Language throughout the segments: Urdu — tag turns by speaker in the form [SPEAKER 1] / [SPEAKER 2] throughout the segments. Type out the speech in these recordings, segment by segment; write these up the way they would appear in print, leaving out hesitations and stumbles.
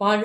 [SPEAKER 1] 5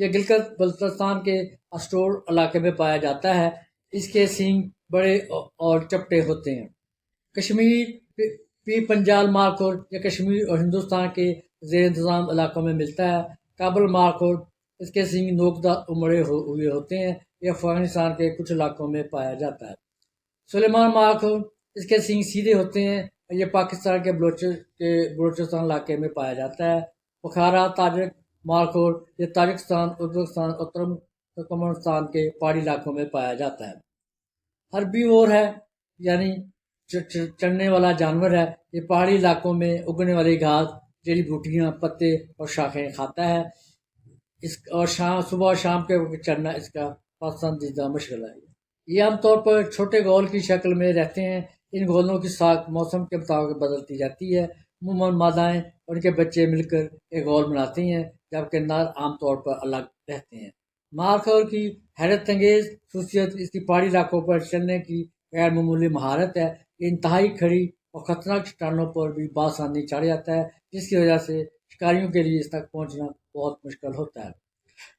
[SPEAKER 1] یہ گلگت بلتستان کے اسٹور علاقے میں پایا جاتا ہے۔ اس کے سینگ بڑے اور چپٹے ہوتے ہیں۔ کشمیر پی پنجال مارخور یہ کشمیر اور ہندوستان کے زیر انتظام علاقوں میں ملتا ہے۔ کابل مارخور اس کے سینگ نوکدار امڑے ہوئے ہوتے ہیں۔ یہ افغانستان کے کچھ علاقوں میں پایا جاتا ہے۔ سلیمان مارخور اس کے سینگ سیدھے ہوتے ہیں اور یہ پاکستان کے بلوچستان علاقے میں پایا جاتا ہے۔ بخارا تاجک مارخور یہ تاجکستان، ازبکستان اور ترکمانستان کے پہاڑی علاقوں میں پایا جاتا ہے۔ ہربیوور ہے یعنی چڑھنے والا جانور ہے۔ یہ پہاڑی علاقوں میں اگنے والی گھاس، جڑی بوٹیاں، پتے اور شاخیں کھاتا ہے۔ اور صبح اور شام کے وقت چڑھنا اس کا پسندیدہ مشغلہ ہے۔ یہ عام طور پر چھوٹے گول کی شکل میں رہتے ہیں۔ ان گولوں کی ساخت موسم کے مطابق بدلتی رہتی ہے۔ عموماً مادائیں اور ان کے بچے مل کر ایک گول بناتے ہیں، جبکہ نر عام طور پر الگ رہتے ہیں۔ مارخور کی حیرت انگیز خصوصیت اس کی پہاڑی علاقوں پر چلنے کی غیر معمولی مہارت ہے۔ یہ انتہائی کھڑی اور خطرناک چٹانوں پر بھی بآسانی چڑھ جاتا ہے، جس کی وجہ سے شکاریوں کے لیے اس تک پہنچنا بہت مشکل ہوتا ہے۔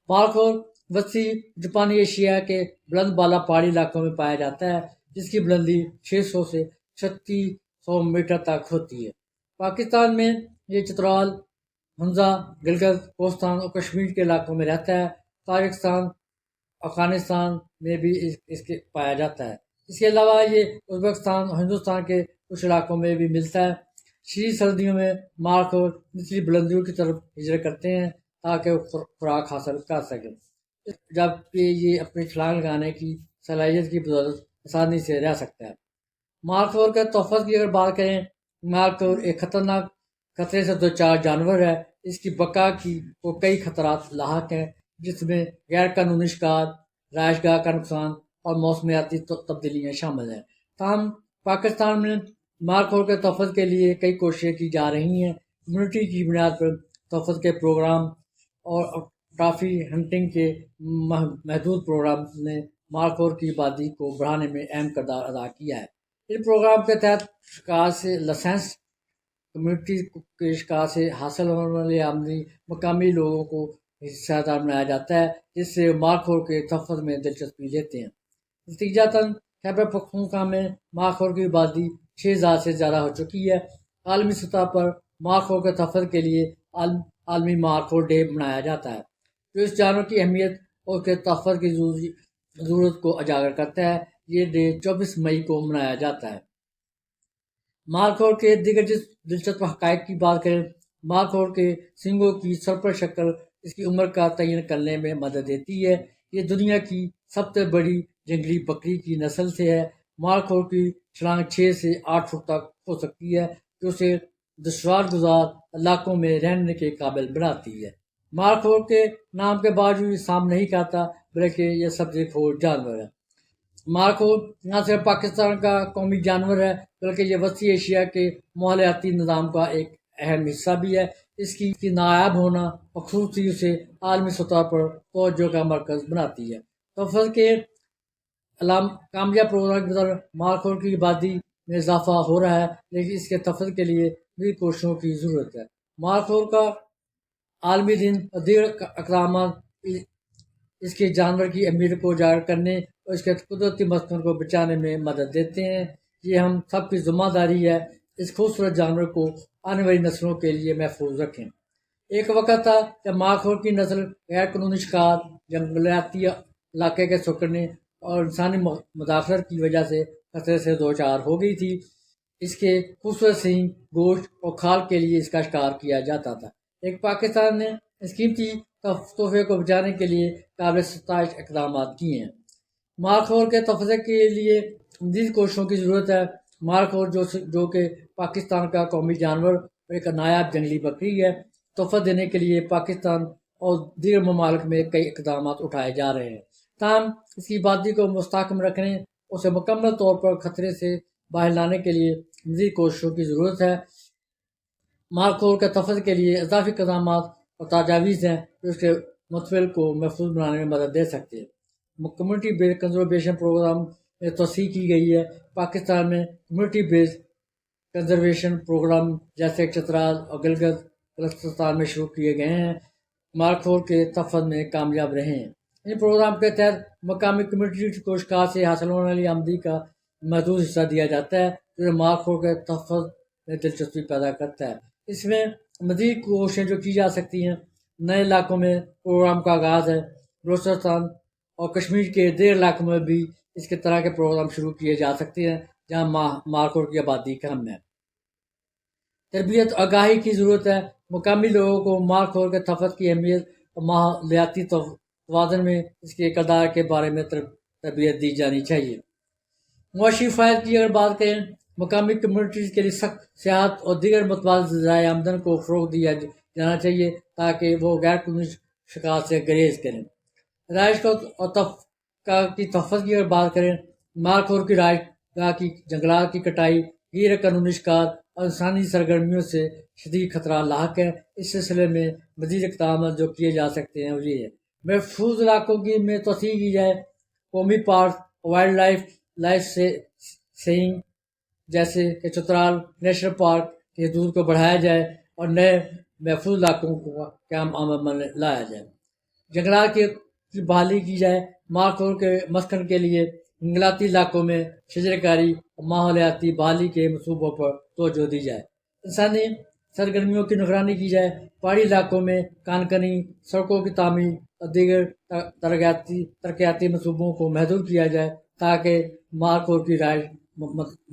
[SPEAKER 1] مارخور وسطی جاپانی ایشیا کے بلند بالا پہاڑی علاقوں میں پایا جاتا ہے، جس کی بلندی 600 سے 3600 میٹر تک ہوتی ہے۔ پاکستان میں یہ چترال، ہنزا، گلگت، کوستان اور کشمیر کے علاقوں میں رہتا ہے۔ تاجکستان، افغانستان میں بھی اس کے پایا جاتا ہے۔ اس کے علاوہ یہ ازبکستان اور ہندوستان کے کچھ علاقوں میں بھی ملتا ہے۔ شدید سردیوں میں مارخور نچلی بلندیوں کی طرف ہجرت کرتے ہیں تاکہ وہ خوراک حاصل کر سکیں، جبکہ یہ اپنی چھلانگ لگانے کی صلاحیت کی بدولت آسانی سے رہ سکتا ہے۔ مارخور کے تحفظ کی اگر بات کریں، مارخور ایک خطرناک خطرے سے دوچار جانور ہے۔ اس کی بقا کو کئی خطرات لاحق ہیں، جس میں غیر قانونی شکار، رہائش گاہ کا نقصان اور موسمیاتی تبدیلیاں شامل ہیں۔ تاہم پاکستان میں مارخور کے تحفظ کے لیے کئی کوششیں کی جا رہی ہیں۔ کمیونٹی کی بنیاد پر تحفظ کے پروگرام اور ٹرافی ہنٹنگ کے محدود پروگرام نے مارخور کی آبادی کو بڑھانے میں اہم کردار ادا کیا ہے۔ ان پروگرام کے تحت شکار سے لائسنس، کمیونٹی کے شکار سے حاصل ہونے والی آمدنی مقامی لوگوں کو حصہ دار بنایا جاتا ہے، جس سے مارخور کے تحفظ میں دلچسپی لیتے ہیں۔ نتیجتاً خیبر پختونخوا میں مارخور کی آبادی 6000 سے زیادہ ہو چکی ہے۔ عالمی سطح پر مارخور کے تحفظ کے لیے عالمی مارخور ڈے منایا جاتا ہے، جو اس جانور کی اہمیت اور اس کے تحفظ کی ضرورت کو اجاگر کرتا ہے۔ یہ ڈے 24 مئی کو منایا جاتا ہے۔ مارخور کے دیگر دلچسپ حقائق کی بات کریں، مارخور کے سینگوں کی سرپر شکل اس کی عمر کا تعین کرنے میں مدد دیتی ہے۔ یہ دنیا کی سب سے بڑی جنگلی بکری کی نسل سے ہے۔ مارخور کی چھلانگ 6 سے 8 فٹ تک ہو سکتی ہے، جو اسے دشوار گزار علاقوں میں رہنے کے قابل بناتی ہے۔ مارخور کے نام کے باوجود یہ سانپ نہیں کھاتا، بلکہ یہ سبزی خور جانور ہے۔ مارخور نہ صرف پاکستان کا قومی جانور ہے، بلکہ یہ وسطی ایشیا کے ماحولیاتی نظام کا ایک اہم حصہ بھی ہے۔ اس کی نایاب ہونا اور خوبصورتی اسے عالمی سطح پر توجہ کا مرکز بناتی ہے۔ تحفظ کے کامیاب پروگرام کی طرف مارخور کی آبادی میں اضافہ ہو رہا ہے، لیکن اس کے تحفظ کے لیے بھی کوششوں کی ضرورت ہے۔ مارخور کا عالمی دن اور دیگر اقدامات اس کے جانور کی اہمیت کو اجاگر کرنے اور اس کے قدرتی مسکن کو بچانے میں مدد دیتے ہیں۔ یہ ہم سب کی ذمہ داری ہے اس خوبصورت جانور کو آنے والی نسلوں کے لیے محفوظ رکھیں۔ ایک وقت تھا جب مارخور کی نسل غیر قانونی شکار، جنگلاتی علاقے کے سکڑنے اور انسانی مداخلت کی وجہ سے خطرے سے دوچار ہو گئی تھی۔ اس کے خوبصورت سینگ، گوشت اور کھال کے لیے اس کا شکار کیا جاتا تھا۔ ایک پاکستان نے اس قیمتی تحفے کو بچانے کے لیے قابل ستائش اقدامات کیے ہیں۔ مارخور کے تحفظ کے لیے مزید کوششوں کی ضرورت ہے۔ مارخور جو کہ پاکستان کا قومی جانور اور ایک نایاب جنگلی بکری ہے، تحفظ دینے کے لیے پاکستان اور دیگر ممالک میں کئی اقدامات اٹھائے جا رہے ہیں۔ تاہم اس کی آبادی کو مستحکم رکھنے، اسے مکمل طور پر خطرے سے باہر لانے کے لیے مزید کوششوں کی ضرورت ہے۔ مارخور کے تحفظ کے لیے اضافی اقدامات اور تجاویز ہیں جو اس کے متفل کو محفوظ بنانے میں مدد دے سکتے ہیں۔ کمیونٹی بیسڈ کنزرویشن پروگرام میں توسیع کی گئی ہے۔ پاکستان میں کمیونٹی بیسڈ کنزرویشن پروگرام جیسے چترال اور گلگت بلتستان میں شروع کیے گئے ہیں۔ مارخور کے تحفظ میں کامیاب رہے ہیں۔ ان پروگرام کے تحت مقامی کمیونٹی کو شکار سے حاصل ہونے والی آمدنی کا محدود حصہ دیا جاتا ہے، جو مارخور کے تحفظ میں دلچسپی پیدا کرتا ہے۔ اس میں مزید کوششیں جو کی جا سکتی ہیں، نئے علاقوں میں پروگرام کا آغاز ہے۔ بلوچستان اور کشمیر کے دیگر علاقوں میں بھی اس کے طرح کے پروگرام شروع کیے جا سکتے ہیں جہاں مارخور کی آبادی کم ہے۔ تربیت آگاہی کی ضرورت ہے۔ مقامی لوگوں کو مارخور کے تحفظ کی اہمیت اور ماحولیاتی توازن میں اس کے کردار کے بارے میں تربیت دی جانی چاہیے۔ معاشی فائدے کی اگر بات کریں، مقامی کمیونٹیز کے لیے سخت سیاحت اور دیگر متبادل ذرائع آمدن کو فروغ دیا جانا چاہیے تاکہ وہ غیر قانونی شکار سے گریز کریں۔ رہائش کی تحفظ کی اگر بات کریں، مارخور کی رہائش گاہ کی جنگلات کی کٹائی، غیر قانونی شکار اور انسانی سرگرمیوں سے شدید خطرہ لاحق ہے۔ اس سلسلے میں مزید اقدامات جو کیے جا سکتے ہیں وہ یہ ہے: محفوظ علاقوں میں توسیع کی جائے، قومی پارک، وائلڈ لائف سینگ جیسے کہ چترال نیشنل پارک کی حدود کو بڑھایا جائے اور نئے محفوظ علاقوں کو قیام عمل میں لایا جائے۔ جنگلات کی بحالی کی جائے، مارخور کے مسکن کے لیے جنگلاتی علاقوں میں شجر کاری اور ماحولیاتی بحالی کے منصوبوں پر توجہ دی جائے۔ انسانی سرگرمیوں کی نگرانی کی جائے، پہاڑی علاقوں میں کانکنی، سڑکوں کی تعمیر اور دیگر ترقیاتی منصوبوں کو محدود کیا جائے تاکہ مارخور کی رہائش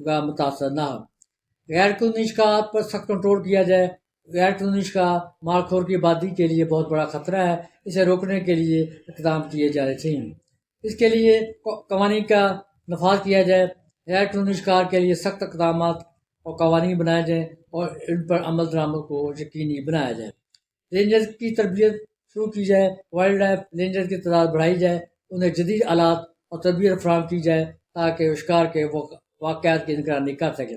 [SPEAKER 1] گاہ متاثر نہ ہو۔ غیر قانونی شکار پر سخت کنٹرول کیا جائے۔ غیر قانونی شکار مارخور کی آبادی کے لیے بہت بڑا خطرہ ہے، اسے روکنے کے لیے اقدام کیے جانے چاہیے۔ اس کے لیے قوانین کا نفاذ کیا جائے، غیر قانونی شکار کے لیے سخت اقدامات اور قوانین بنائے جائیں اور ان پر عمل درآمد کو یقینی بنایا جائے۔ رینجرز کی تربیت شروع کی جائے، وائلڈ لائف رینجرز کی تعداد بڑھائی جائے، انہیں جدید آلات اور تربیت فراہم کی جائے تاکہ وہ شکار کے واقعات کی نگرانی کر سکیں۔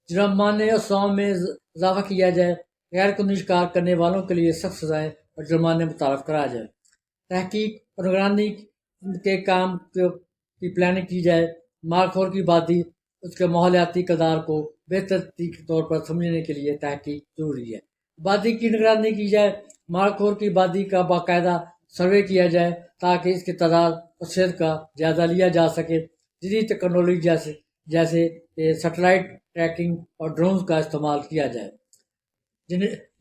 [SPEAKER 1] جرمانے اور سزاؤں میں اضافہ کیا جائے، غیر قانونی شکار کرنے والوں کے لیے سخت سزائیں اور جرمانے متعارف کرائے جائے۔ تحقیق اور نگرانی کے کام کی پلاننگ کی جائے، مارخور کی آبادی اس کے ماحولیاتی کردار کو بہتر طور پر سمجھنے کے لیے تحقیق ضروری ہے۔ آبادی کی نگرانی کی جائے، مارخور کی آبادی کا باقاعدہ سروے کیا جائے تاکہ اس کی تعداد اور صحت کا جائزہ لیا جا سکے۔ جدید ٹیکنالوجی جیسے سیٹلائٹ ٹریکنگ اور ڈرونز کا استعمال کیا جائے۔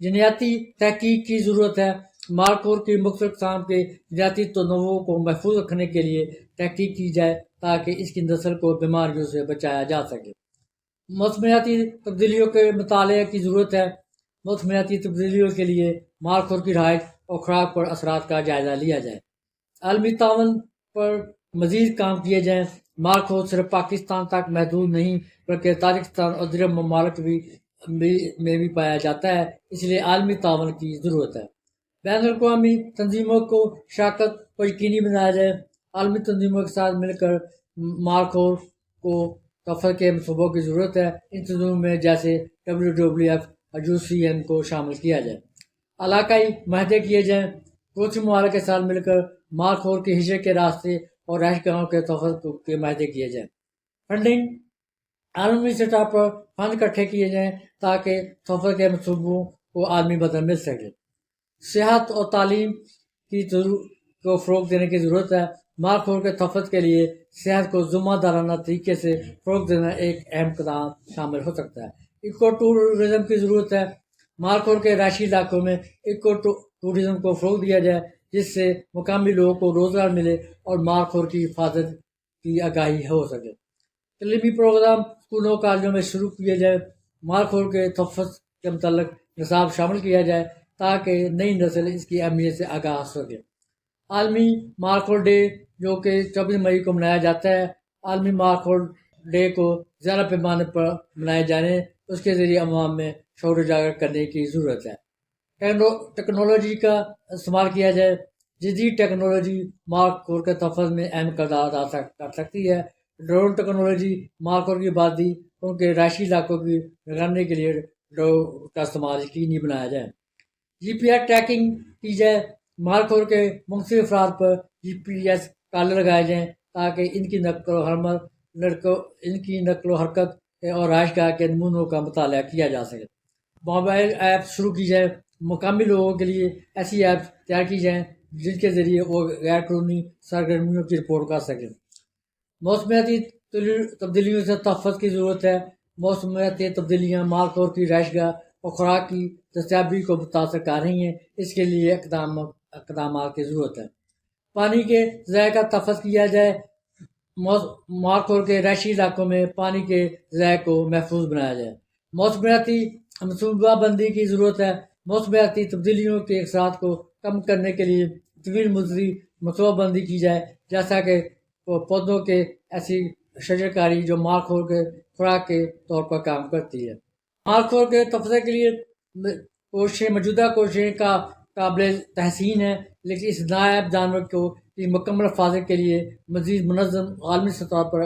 [SPEAKER 1] جینیاتی تحقیق کی ضرورت ہے، مارخور کی مختلف اقسام کے جینیاتی تنوع کو محفوظ رکھنے کے لیے تحقیق کی جائے تاکہ اس کی نسل کو بیماریوں سے بچایا جا سکے۔ موسمیاتی تبدیلیوں کے مطالعے کی ضرورت ہے، موسمیاتی تبدیلیوں کے لیے مارخور کی رہائش اور خوراک پر اثرات کا جائزہ لیا جائے۔ عالمی تعاون پر مزید کام کیے جائیں، مارخور صرف پاکستان تک محدود نہیں بلکہ تاجکستان اور دیگر ممالک میں بھی پایا جاتا ہے، اس لیے عالمی تعاون کی ضرورت ہے۔ بین الاقوامی تنظیموں کو شراکت کو یقینی بنایا جائے، عالمی تنظیموں کے ساتھ مل کر مارخور کو تحفظ کے منصوبوں کی ضرورت ہے۔ ان تنظیموں میں جیسے WWF اور UCN کو شامل کیا جائے۔ علاقائی معاہدے کیے جائیں، پڑوسی ممالک کے ساتھ مل کر مارخور کی ہجرت کے راستے اور رہائش گاہوں کے تحفظ کے معاہدے کیے جائیں۔ فنڈنگ، عالمی سطح پر فنڈ اکٹھے کیے جائیں تاکہ تحفظ کے منصوبوں کو عالمی مدد مل سکے۔ صحت اور تعلیم کو فروغ دینے کی ضرورت ہے، مارخور کے تحفظ کے لیے صحت کو ذمہ دارانہ طریقے سے فروغ دینا ایک اہم قدم شامل ہو سکتا ہے۔ ایکو ٹورزم کی ضرورت ہے، مارخور کے رہائشی علاقوں میں ایکو ٹورزم کو فروغ دیا جائے جس سے مقامی لوگوں کو روزگار ملے اور مارخور کی حفاظت کی آگاہی ہو سکے۔ تعلیمی پروگرام اسکولوں کالجوں میں شروع کیے جائے، مارخور کے تحفظ کے متعلق نصاب شامل کیا جائے تاکہ نئی نسل اس کی اہمیت سے آگاہ ہو سکے۔ عالمی مارخور ڈے جو کہ 24 مئی کو منایا جاتا ہے، عالمی مارخور ڈے کو زیادہ پیمانے پر منائے جانے، اس کے ذریعے عوام میں شعور اجاگر کرنے کی ضرورت ہے۔ ٹیکنالوجی کا استعمال کیا جائے، جدید ٹیکنالوجی مارخور کے تحفظ میں اہم کردار ادا کر سکتی ہے۔ ڈرون ٹیکنالوجی مارخور کی آبادی ان کے رہائشی علاقوں کی نگرانی کے لیے ڈرون کا استعمال یقینی بنایا جائے۔ GPS ٹریکنگ کی جائے، مارخور کے مختلف افراد پر GPS کالر لگائے جائیں تاکہ ان کی نقل و حرکت اور رہائش گاہ کے نمونوں کا مطالعہ کیا جا سکے۔ موبائل ایپس شروع کی جائے، مقامی لوگوں کے لیے ایسی ایپس تیار کی جائیں جن کے ذریعے وہ غیر قانونی سرگرمیوں کی رپورٹ کر سکیں۔ موسمیاتی تبدیلیوں سے تحفظ کی ضرورت ہے۔ موسمیاتی تبدیلیاں مال خور کی رہائش گاہ اور خوراک کی دستیابی کو متاثر کر رہی ہیں، اس کے لیے اقدامات کی ضرورت ہے۔ پانی کے ضائع کا تحفظ کیا جائے، مال خور کے رہائشی علاقوں میں پانی کے ضائع کو محفوظ بنایا جائے۔ موسمیاتی منصوبہ بندی کی ضرورت ہے۔ موسمیاتی تبدیلیوں کے اثرات کو کم کرنے کے لیے طویل مدتی منصوبہ بندی کی جائے، جیسا کہ پودوں کے ایسی شجرکاری جو مال خور کے خوراک کے طور پر کام کرتی ہے۔ مال خور کے تفصیل کے لیے موجودہ کوششیں قابل تحسین ہیں، لیکن اس نایاب جانور کی مکمل حفاظت کے لیے مزید منظم عالمی سطح پر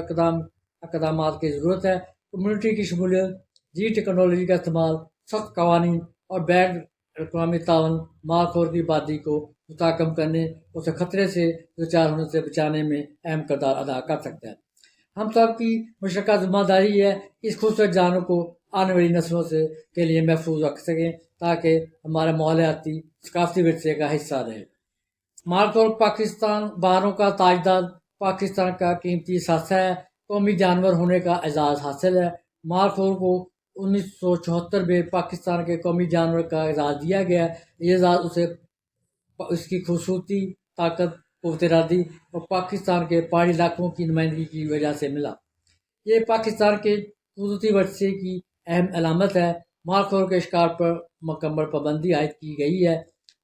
[SPEAKER 1] اقدامات کی ضرورت ہے۔ کمیونٹی کی شمولیت، جدید ٹیکنالوجی کا استعمال، سخت قوانین اور بین الاقوامی تعاون مال خور کی آبادی کو مستحکم کرنے اور اسے خطرے سے دوچار ہونے سے بچانے میں اہم کردار ادا کر سکتا ہے۔ ہم سب کی مشترکہ ذمہ داری ہے کہ اس خوبصورت جانور کو آنے والی نسلوں کے لیے محفوظ رکھ سکیں تاکہ ہمارے ماحولیاتی ثقافتی ورثے کا حصہ رہے۔ مال خور پاکستان بہاروں کا تاجدار، پاکستان کا قیمتی اثاثہ ہے، قومی جانور ہونے کا اعزاز حاصل ہے۔ مال خور کو 1974 میں پاکستان کے قومی جانور کا اعزاز دیا گیا۔ یہ اعزاز اسے اس کی خوبصورتی، طاقت، قوت ارادی اور پاکستان کے پہاڑی علاقوں کی نمائندگی کی وجہ سے ملا۔ یہ پاکستان کے قدرتی ورثے کی اہم علامت ہے۔ مال خور کے شکار پر مکمل پابندی عائد کی گئی ہے۔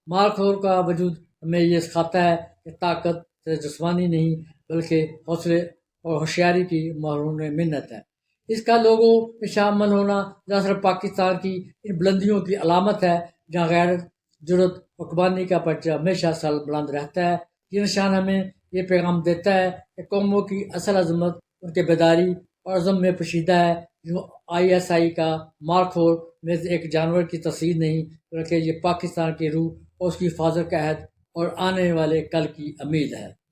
[SPEAKER 1] مال خور کا وجود ہمیں یہ سکھاتا ہے کہ طاقت سے جسمانی نہیں بلکہ حوصلے اور ہوشیاری کی مرہون منت ہے۔ اس کا لوگوں میں شامل ہونا دراصل پاکستان کی ان بلندیوں کی علامت ہے جہاں غیرت، جرأت اور قربانی کا پرچم ہمیشہ سر بلند رہتا ہے۔ یہ نشان ہمیں یہ پیغام دیتا ہے کہ قوموں کی اصل عظمت ان کے بیداری اور عزم میں پوشیدہ ہے۔ جو ISI کا مال خور میں سے ایک جانور کی تصویر نہیں بلکہ یہ پاکستان کی روح اور اس کی حفاظت کا عہد اور آنے والے کل کی امید ہے۔